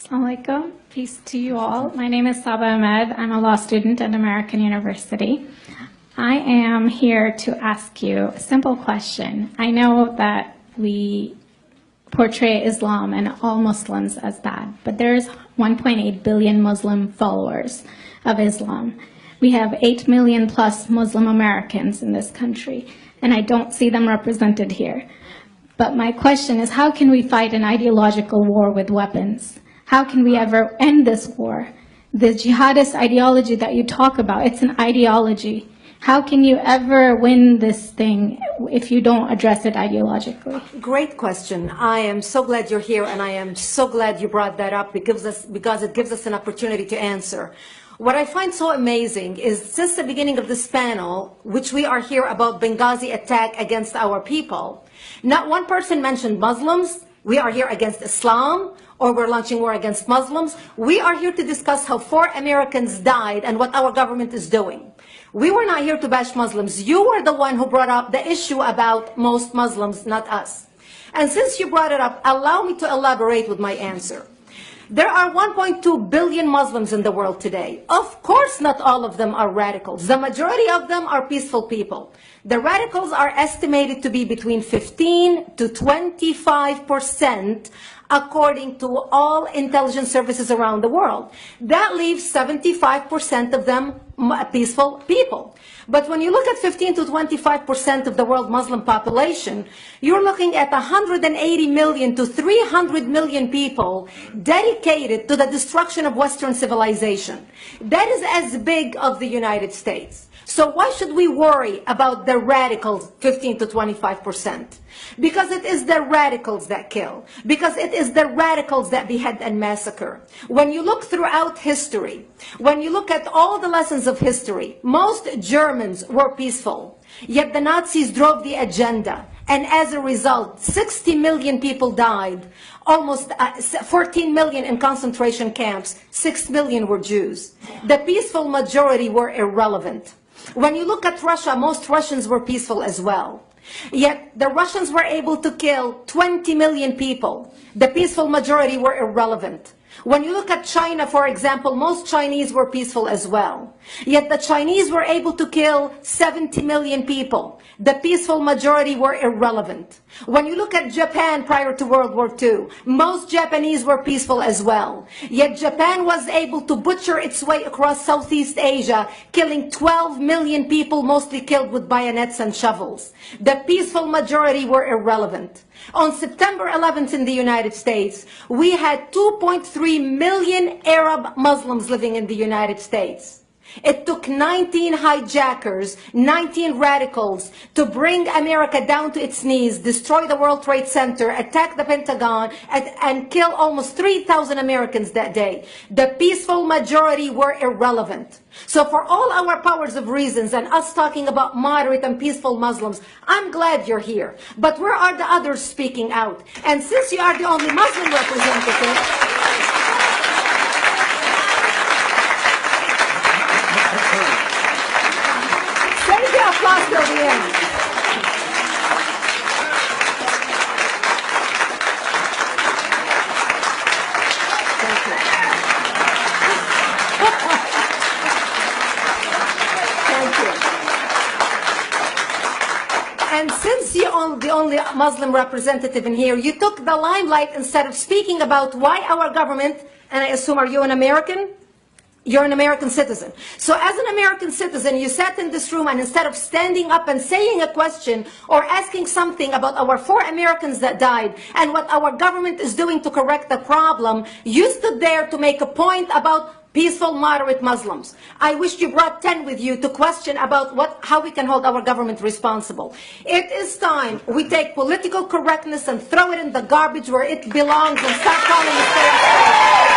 Assalamu alaikum. Peace to you all. My name is Saba Ahmed. I'm a law student at American University. I am here to ask you a simple question. I know that we portray Islam and all Muslims as bad, but there's 1.8 billion Muslim followers of Islam. We have 8 million plus Muslim Americans in this country, and I don't see them represented here. But my question is, how can we fight an ideological war with weapons? How can we ever end this war? The jihadist ideology that you talk about, it's an ideology. How can you ever win this thing if you don't address it ideologically? Great question. I am so glad you're here, and I am so glad you brought that up because it gives us an opportunity to answer. What I find so amazing is since the beginning of this panel, which we are here about Benghazi attack against our people, not one person mentioned Muslims. We are here against Islam, or we're launching war against Muslims. We are here to discuss how 4 Americans died and what our government is doing. We were not here to bash Muslims. You were the one who brought up the issue about most Muslims, not us. And since you brought it up, allow me to elaborate with my answer. There are 1.2 billion Muslims in the world today. Of course, not all of them are radicals. The majority of them are peaceful people. The radicals are estimated to be between 15 to 25%, according to all intelligence services around the world. That leaves 75% of them peaceful people. But when you look at 15 to 25% of the world Muslim population, you're looking at 180 million to 300 million people dedicated to the destruction of Western civilization. That is as big as the United States. So why should we worry about the radicals, 15 to 25%? Because it is the radicals that kill. Because it is the radicals that behead and massacre. When you look throughout history, when you look at all the lessons of history, most Germans were peaceful. Yet the Nazis drove the agenda. And as a result, 60 million people died. Almost 14 million in concentration camps. 6 million were Jews. The peaceful majority were irrelevant. When you look at Russia, most Russians were peaceful as well. Yet the Russians were able to kill 20 million people. The peaceful majority were irrelevant. When you look at China, for example, most Chinese were peaceful as well. Yet the Chinese were able to kill 70 million people. The peaceful majority were irrelevant. When you look at Japan prior to World War II, most Japanese were peaceful as well. Yet Japan was able to butcher its way across Southeast Asia, killing 12 million people, mostly killed with bayonets and shovels. The peaceful majority were irrelevant. On September 11th in the United States, we had 2.3 million Arab Muslims living in the United States. It took 19 hijackers, 19 radicals to bring America down to its knees, destroy the World Trade Center, attack the Pentagon, and kill almost 3,000 Americans that day. The peaceful majority were irrelevant. So for all our powers of reasons and us talking about moderate and peaceful Muslims, I'm glad you're here. But where are the others speaking out? And since you are the only Muslim representative, applause till the end. Thank you. Thank you. And since you're the only Muslim representative in here, you took the limelight instead of speaking about why our government, and I assume are you an American? You're an American citizen. So as an American citizen, you sat in this room and instead of standing up and saying a question or asking something about our 4 Americans that died and what our government is doing to correct the problem, you stood there to make a point about peaceful, moderate Muslims. I wish you brought 10 with you to question about how we can hold our government responsible. It is time we take political correctness and throw it in the garbage where it belongs and start calling it fair.